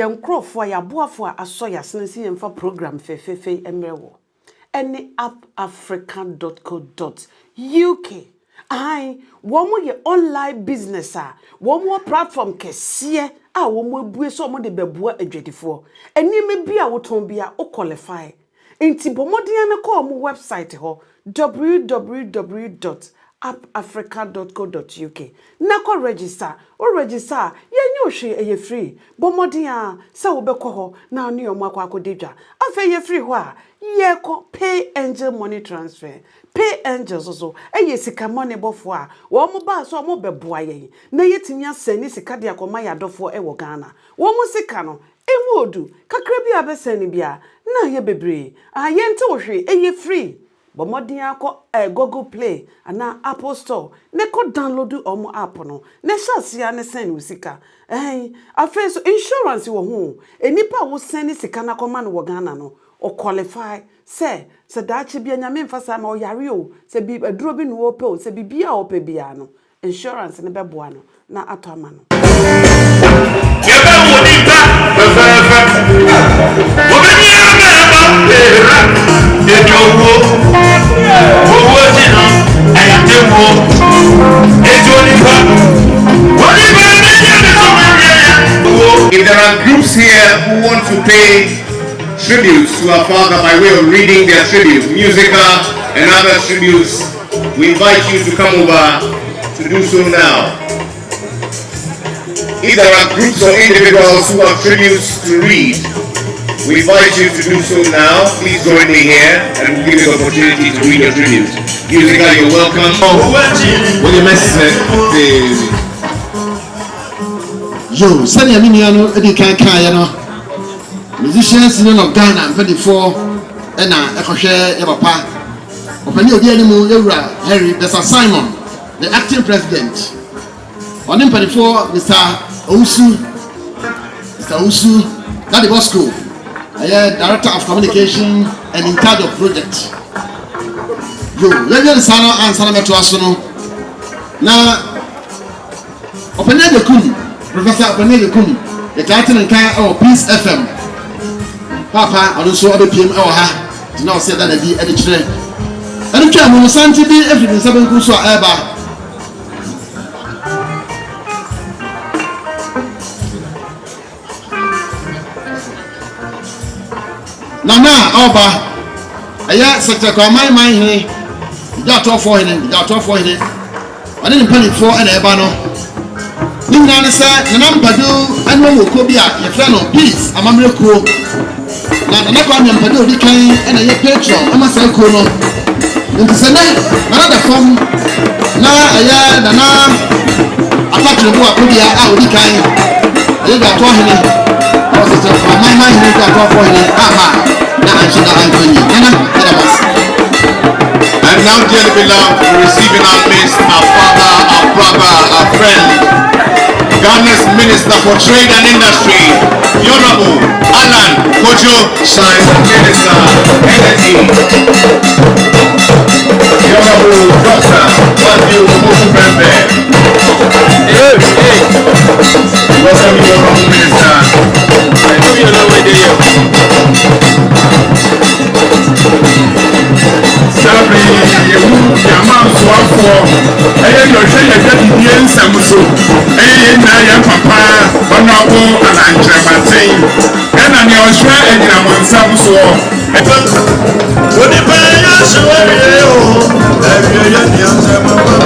Yankrofo ya boafo aso ya senesi yemfa program fefefe emrewo. Any appafrican.co.uk. Ai, womo ye online business womo platform kesiye womo ebue so mo de bebua adwadifo. Eni me bia woton bia o qualify. Enti bomodien me call mo website ho www.appafrica.co.uk. Nako register. O register ye hwe eye free. Bomodien sa wo bekọ ho na anu yo makwa akodedwa. Afa ye free ho a ye ko pay angel money transfer. Pay angels also. Eye sika money bofo a wo mo ba so mo beboa ye. Na yetimi asani sika de akoma yadofo wo Ghana. Wo mo sika no emu odu kakra bi abesani bia na ye bebre. Ye nte wo hwe eye free. Bomodin akọ Google Play ana Apple Store ne ko download omo app no ne shasia ne send usika afa so insurance wo ho enipa wo send sika na koma no wo Ghana no o qualify se daachi bia nyame mfasa ma o yare o se bi aduro bi no wo pe o se bibia o pe bia no insurance ne beboa no na ato ama no yeba wo ni ba If there are groups here who want to pay tributes to our father by way of reading their tributes, musical and other tributes, we invite you to come over to do so now. If there are groups or individuals who have tributes to read, we invite you to do so now. Please join me here and we'll give you the opportunity to read your tribute. Musical, you're welcome. With the message, Yo, send your miniano, Eddie Kankayano. Musicians in Ghana, 24, and I share your papa. Open your dear Harry, Mr. Simon, the acting president. On him 24, Mr. Usu, Daddy Bosco, director of communication and in charge of project. Yo, let me Sana and Sana to Asono. Now, open the Kuni, Professor Open Kuni, the Titan and Car or Peace FM. Papa, I don't show other PM or her to now say that I be editor. And the chairman was Santi be everything 7 Kuso Eba. Nana Oba, I said, Kwame my here. You got off for him, I didn't panic for an Ebano. Nina said, Nampadu, and one will be at your friend of peace. I'm a miracle. Now, Kwame Ampadu became and a patron. I'm a cyclone. Into Senate, another form. Now, I thought you were put here out of the kind. I got to him. I was my mind, you got off for him. And now, dearly beloved, receiving our midst, our father, our brother, our friend, Ghana's Minister for Trade and Industry, Honorable Alan Kojo Shine, Minister Energy, Honorable Dr. Matthew Mufembe. Welcome you, Honorable Minister. I know you know where they are. Sabi yewu yama nsoafo eye yo hwe ye dadidie nsam so eye na ya papa ono wo alantrematen ena ne ohwe enyina mo nsam so woni pa ya so ye o ewie ye ni nsam papa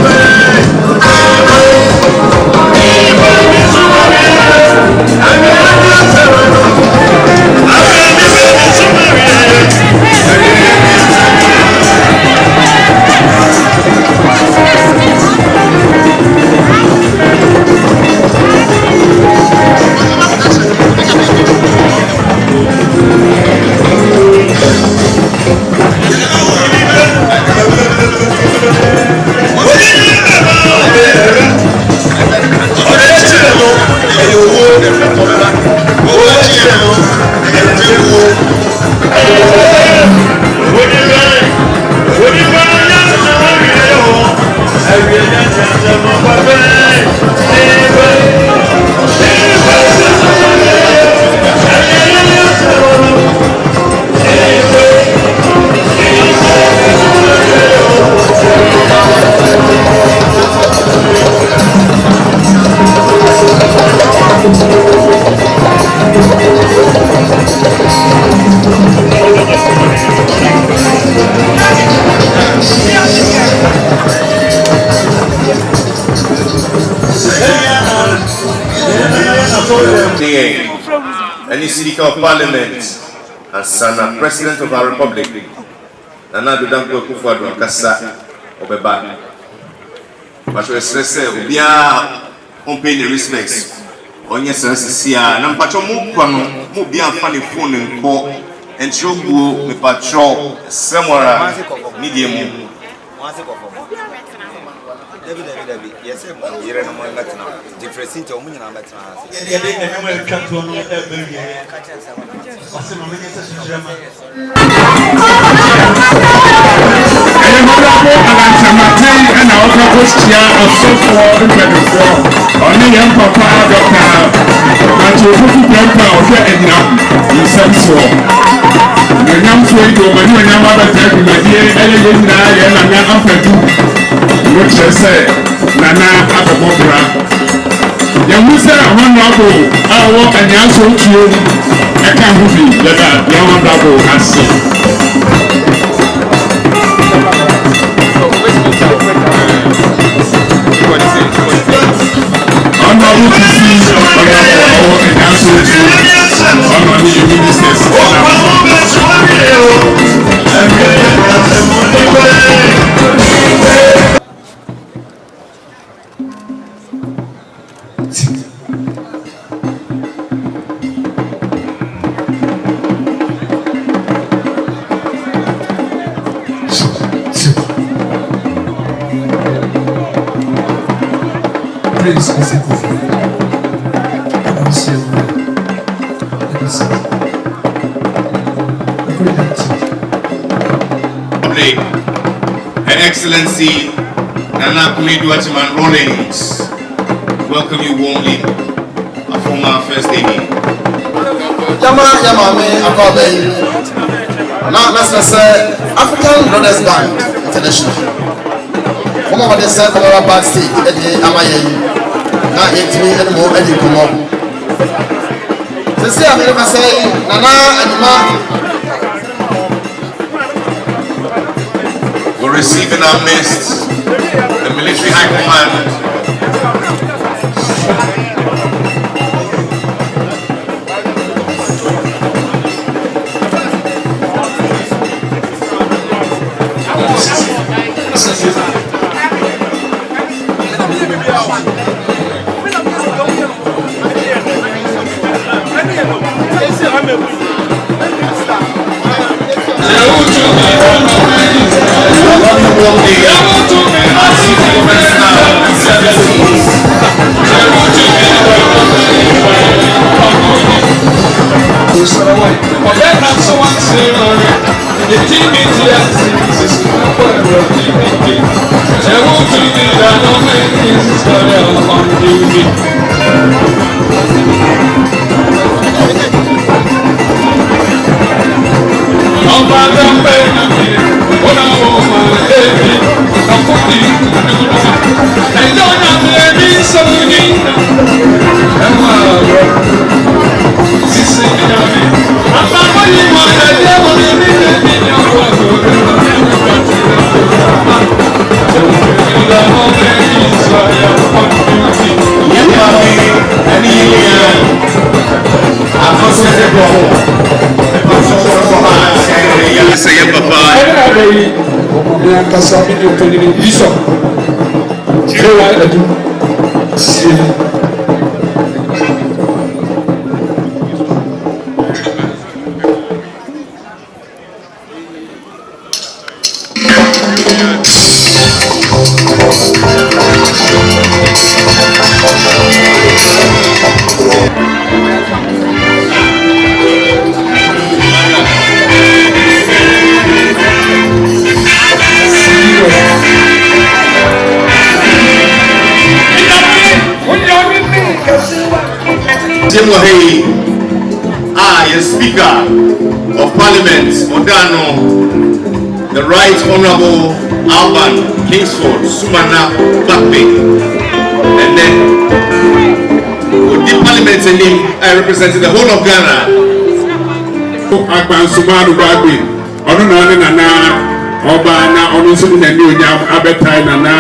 Maye, any Speaker of Parliament, and Sana, President of our Republic, Nana Dudanko Kufuadu Kasa Obeba. But we stress we are on paying the respects. On yes, Sia, Nampacho Mukwano, be a funny phone and call, and Chobu, me patrol, somewhere medium. Yes, you're no more better. Different into Omun and better. Which I say, Nana Abobra. Yamusa, honorable, I walk and answer to you. I can't be that honorable has said. Honorable to see, honorable, and answer to you. Honorable ministers. Her Excellency Nana Kumeduachiman Rawlings, welcome you warmly, a former First Lady. Yama me akobe. Now let's say African Brothers Band International. Come over the side of our backstage at the Amaye. Now it's me and more and you come up. So see I'm going to say Nana and Ma. We're receiving our midst the military high command. Speaker of Parliament, Odano, the Right Honorable Alban Kingsford Sumana Bakpe, and then with the Parliament in him, I represented the whole of Ghana. Alban Sumana Bakpe, Odano Nana, Obana, Onusu Nenu Jam, Abetai Nana,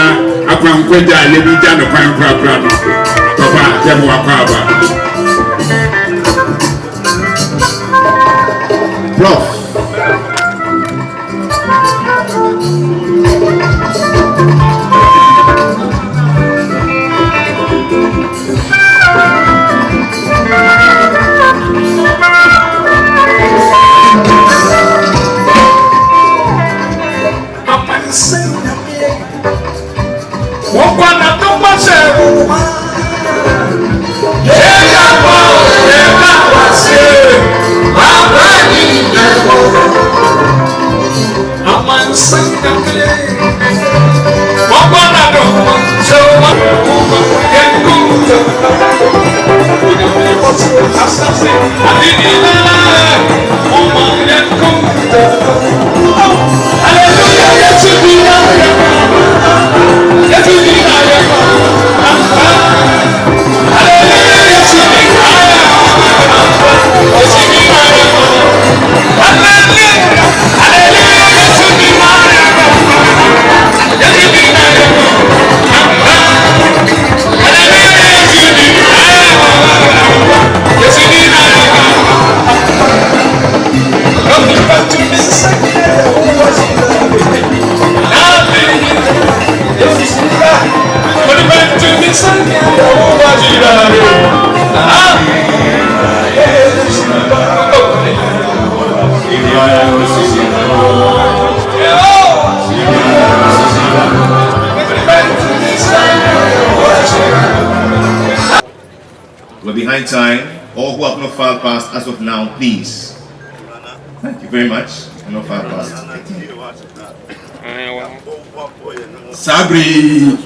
Akwan Kweja, Lebi Jano Kwan Papa, Jamu Akaba. Prof. We're behind time. All who have not filed past as of now, please. Thank you very much. Not filed past. Sabri,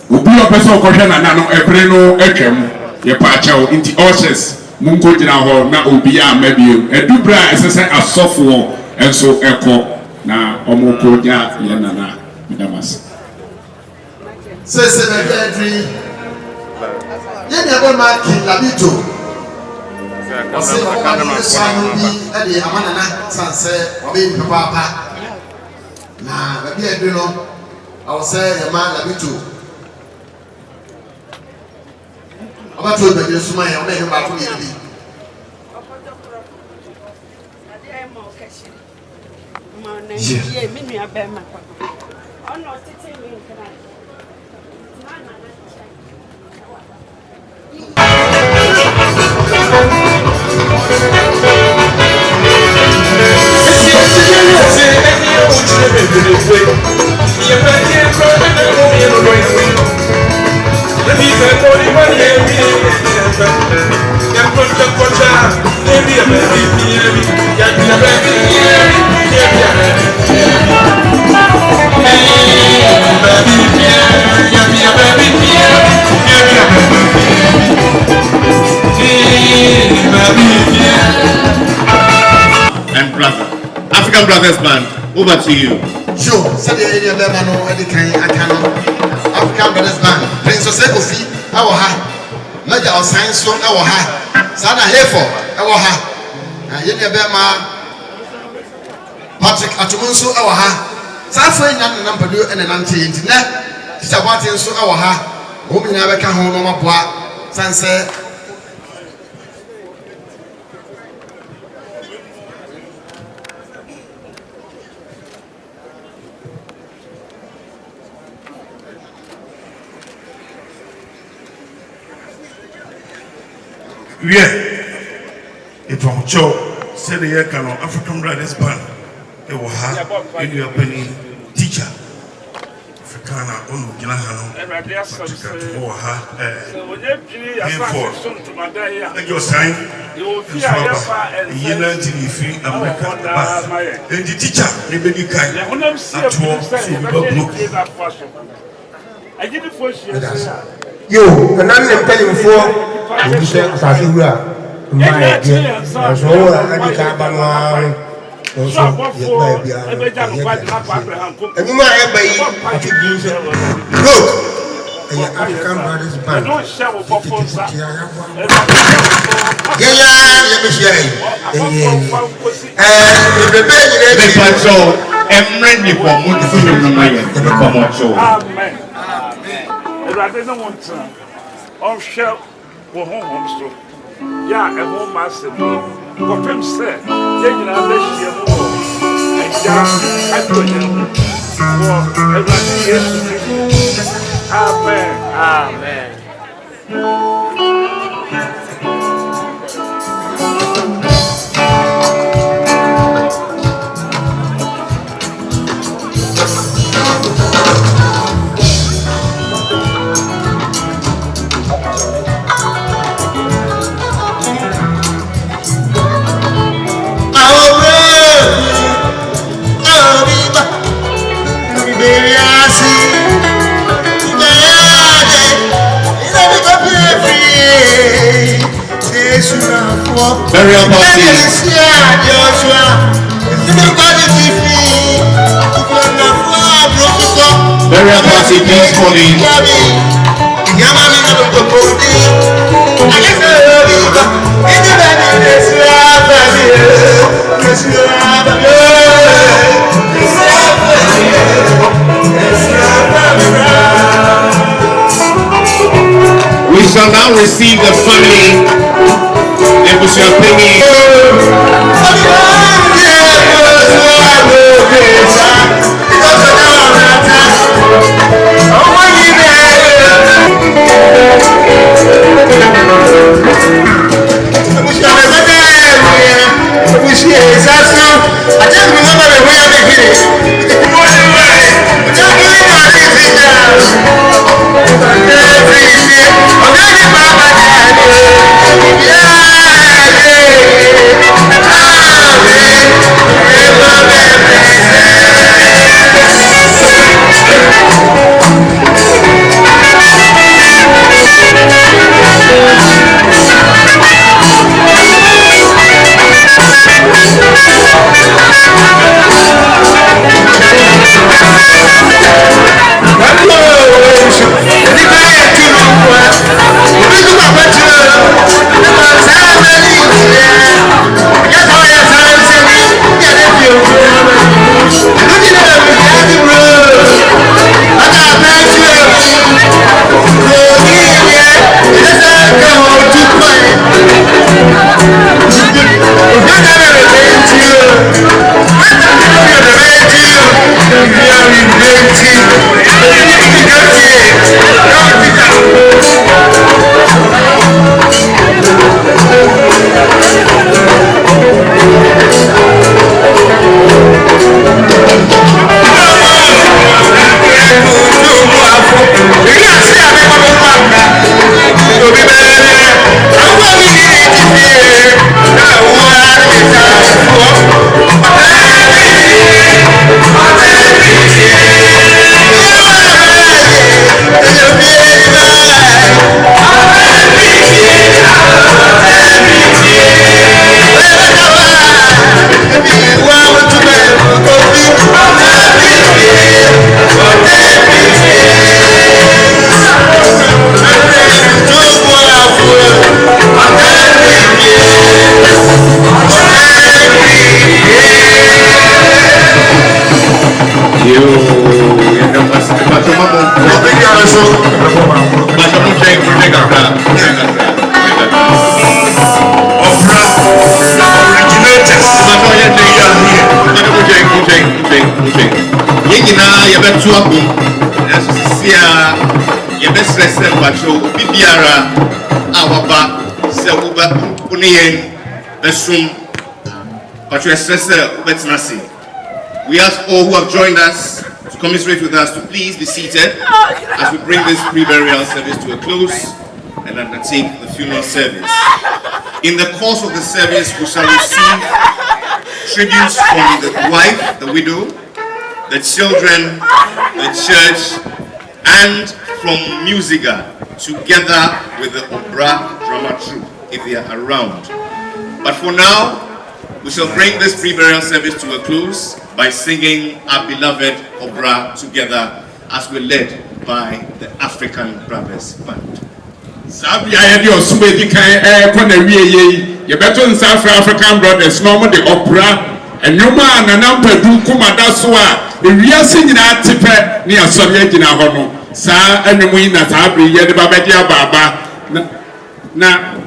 Ubi person question and no ebreno ekem ye pacho inti orches mungo jina ho na obia mabiem edubra esese asofo enso eko na omoko dia ye nana midamas. Sese bedri ye never mark labito. Ose o ka ni swanu bi e de amanana sanse obe papa. Na baby edu no I will say a man labito. About to be suma ya me ba to yi. And brother, African Brothers Band, over to you. Sure, said the area of Lemano, Eddie Kane, African Brothers Band, Prince Oseko Fee, our high, Major of Science, our high, Sana Hefo, our high, Yenia Bema, Patrick Atumunsu, our high, Safa and number do and an anti-internet, Tishawatin, so our high, whom you never can hold on my bois, Sanse. If I'm Joe, said the Yakano African Brothers Band, it will have in your penny teacher. Africana, Unu Ginahano, and your sign, you learn to be free American and the teacher, maybe you can I did it for you, and I'm telling you for you say, my dear, so I can't ban and you might have look, African Brothers Band. Yeah, let me share. And the baby, so I'm ready for I don't want to. All shell for home. Yeah, a home master. What him said, taking our leisure more. And yeah, I put him. For everybody, yes, amen. Amen. Burial party. Burial party, please, Pauline. We shall now receive the family. It was your opinion. We ask all who have joined us to commiserate with us to please be seated as we bring this pre-burial service to a close and undertake the funeral service. In the course of the service, we shall receive tributes from the wife, the widow, the children, the church, and from Musiga, together with the Obra drama troupe, if they are around. But for now, we shall bring this pre-burial service to a close by singing our beloved Obra together as we're led by the African Brothers Band. African Brothers, normal the Opera, and no man and Ampadu Kumadaswa, the real singing at Tipe near Soviet in Ahono, Sa and the Win at Abri, Yet Babadia Baba. Now,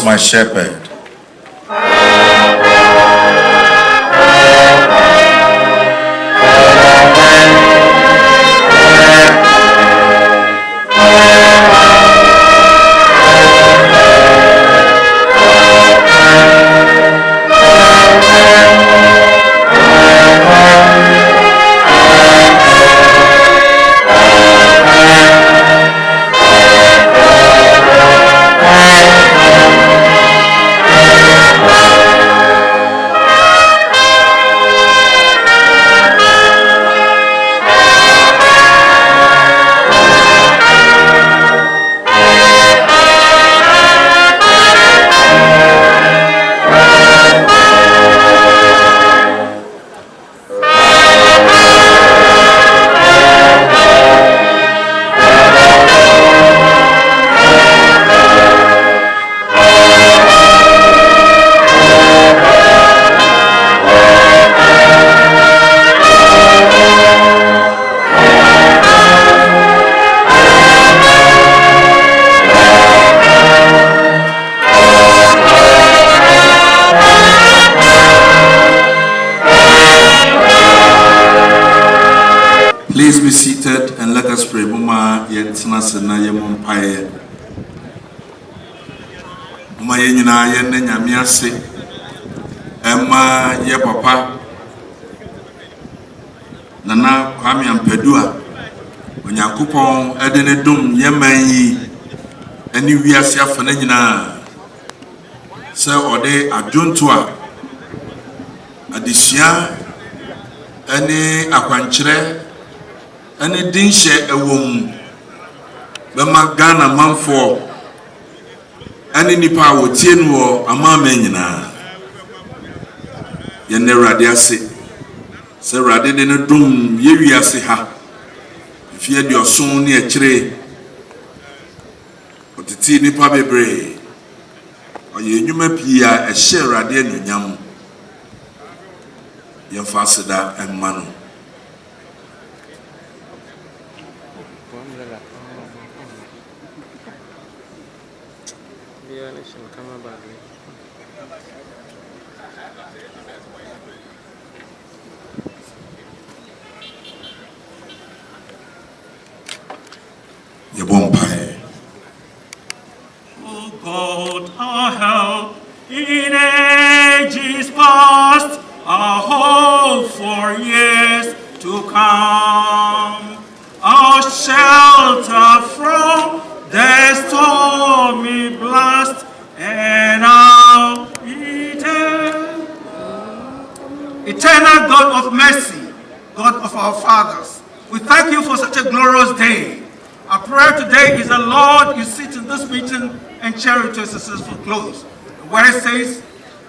My shepherd. Please be seated and let us pray. Mama yentina sena yemompaye. Mama yenyina yenne nyame ase. Emma ye papa. Nana Kwame Ampadu a Onyankopon edene dum yeman yi eni wiase afana nyina. Se ode adwonto a adesua eni akwankyere ene dinhye ewom bema Ghana manfo ene nipa wotie no wo amama nyina ye ne rade ase se rade de ne dum ye wiase ha fie de oson ne akire otiti nipa bebre oye nyuma pia ehye rade anyonyam ye fasida emmano. trust, our hope for years to come, our shelter from the stormy blast, and our eternal God of mercy, God of our fathers. We thank you for such a glorious day. Our prayer today is that, Lord, you sit in this meeting and carry it to a successful close. The word says,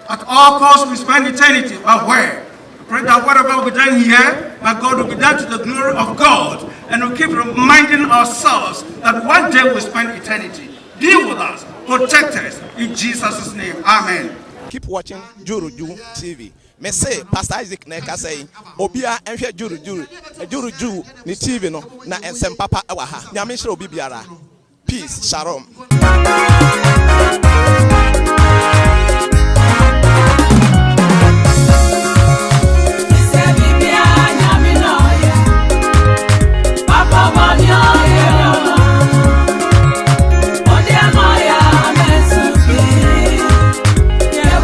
at all costs we spend eternity, but where? We pray that whatever we done here, my God, will be done to the glory of God, and we'll keep reminding ourselves that one day we spend eternity. Deal with us, protect us, in Jesus' name. Amen. Keep watching Juu TV. Me say Pastor Isaac Neka say obia enhwe Juu ni TV no na ensem papa ewa ha. Nyame hire obi biara. Peace, shalom.